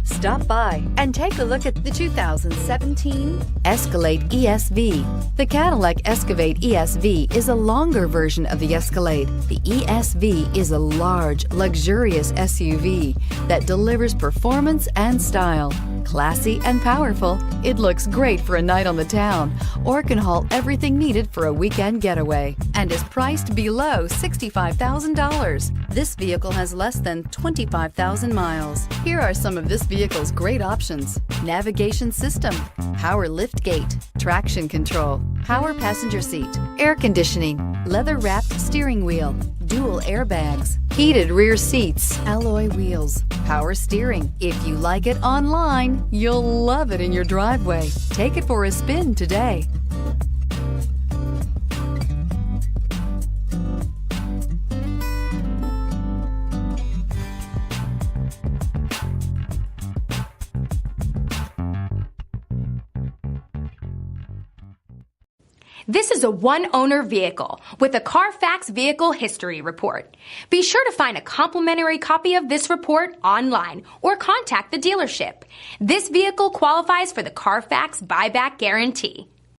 Stop by and take a look at the 2017 Escalade ESV. The Cadillac Escalade ESV is a longer version of the Escalade. The ESV is a large, luxurious SUV that delivers performance and style. Classy and powerful, it looks great for a night on the town or can haul everything needed for a weekend getaway and is priced below $65,000. This vehicle has less than 25,000 miles. Here are some of this vehicle's great options: navigation system, power liftgate, traction control, power passenger seat, air conditioning, leather-wrapped steering wheel, dual airbags, heated rear seats, alloy wheels, power steering. If you like it online, you'll love it in your driveway. Take it for a spin today. This is a one-owner vehicle with a Carfax Vehicle History Report. Be sure to find a complimentary copy of this report online or contact the dealership. This vehicle qualifies for the Carfax Buyback Guarantee.